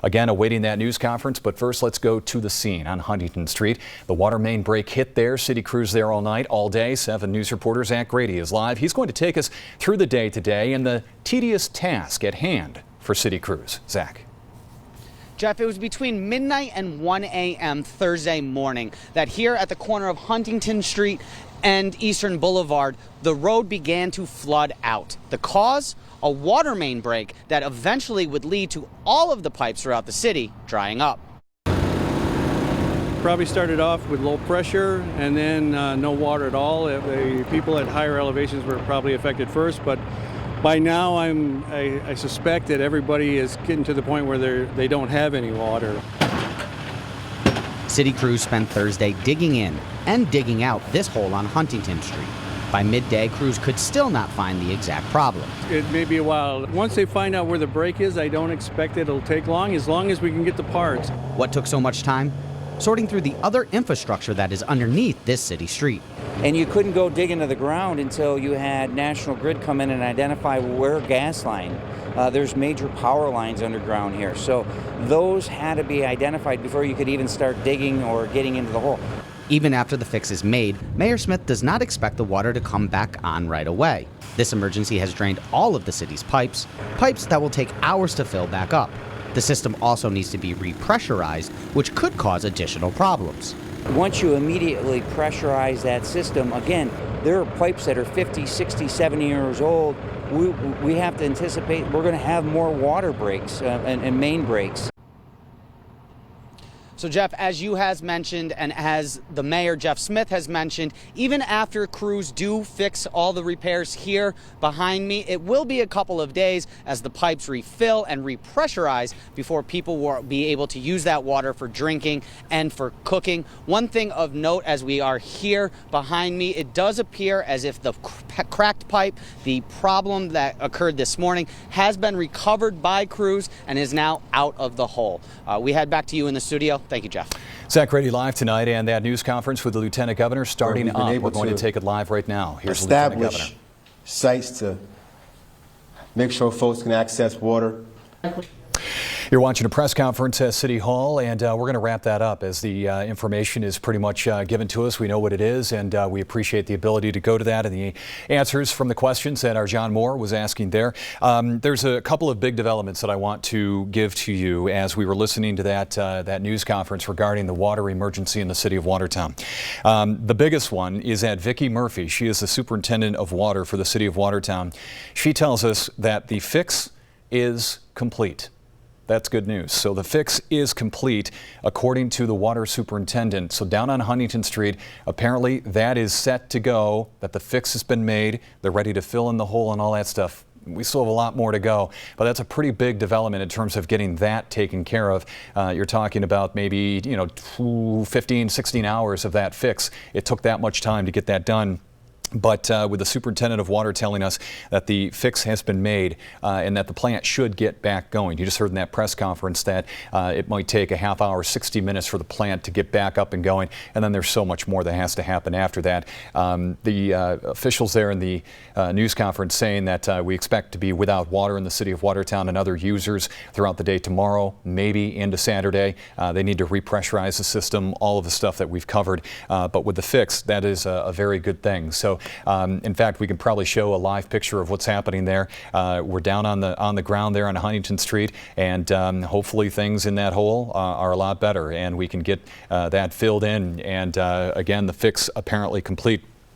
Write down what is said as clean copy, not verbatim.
Again, awaiting that news conference, but first let's go to the scene on Huntington Street. The water main break hit there. City crews there all night, all day. 7 News reporter Zach Grady is live. He's going to take us through the day today and the tedious task at hand for city crews. Zach. Jeff, it was between midnight and 1 a.m. Thursday morning that here at the corner of Huntington Street and Eastern Boulevard, the road began to flood out. The cause? A water main break that eventually would lead to all of the pipes throughout the city drying up. Probably started off with low pressure and then no water at all. The people at higher elevations were probably affected first, but by now I suspect that everybody is getting to the point where they don't have any water. City crews spent Thursday digging in and digging out this hole on Huntington Street. By midday, crews could still not find the exact problem. It may be a while. Once they find out where the break is, I don't expect it'll take long as we can get the parts. What took so much time? Sorting through the other infrastructure that is underneath this city street. And you couldn't go dig into the ground until you had National Grid come in and identify where gas line. There's major power lines underground here. So those had to be identified before you could even start digging or getting into the hole. Even after the fix is made, Mayor Smith does not expect the water to come back on right away. This emergency has drained all of the city's pipes that will take hours to fill back up. The system also needs to be repressurized, which could cause additional problems. Once you immediately pressurize that system, again, there are pipes that are 50, 60, 70 years old. We have to anticipate we're going to have more water breaks and main breaks. So, Jeff, as you has mentioned and as the mayor, Jeff Smith, has mentioned, even after crews do fix all the repairs here behind me, it will be a couple of days as the pipes refill and repressurize before people will be able to use that water for drinking and for cooking. One thing of note as we are here behind me, it does appear as if the cracked pipe, the problem that occurred this morning, has been recovered by crews and is now out of the hole. We head back to you in the studio. Thank you, Jeff. Zach Grady live tonight, and that news conference with the Lieutenant Governor starting up. We're going to take it live right now. Here's the Lieutenant Governor. Establish sites to make sure folks can access water. You're watching a press conference at City Hall, and we're going to wrap that up as the information is pretty much given to us. We know what it is, and we appreciate the ability to go to that and the answers from the questions that our John Moore was asking there. There's a couple of big developments that I want to give to you as we were listening to that news conference regarding the water emergency in the city of Watertown. The biggest one is that Vicki Murphy. She is the superintendent of water for the city of Watertown. She tells us that the fix is complete. That's good news. So the fix is complete, according to the water superintendent. So down on Huntington Street, apparently that is set to go, that the fix has been made. They're ready to fill in the hole and all that stuff. We still have a lot more to go, but that's a pretty big development in terms of getting that taken care of. You're talking about maybe, 15, 16 hours of that fix. It took that much time to get that done. But with the superintendent of water telling us that the fix has been made and that the plant should get back going. You just heard in that press conference that it might take a half hour, 60 minutes for the plant to get back up and going. And then there's so much more that has to happen after that. The officials there in the news conference saying that we expect to be without water in the city of Watertown and other users throughout the day tomorrow, maybe into Saturday. They need to repressurize the system, all of the stuff that we've covered. But with the fix, that is a very good thing. So in fact, we can probably show a live picture of what's happening there. We're down on the ground there on Huntington Street, and hopefully things in that hole are a lot better, and we can get that filled in. And again, the fix apparently complete.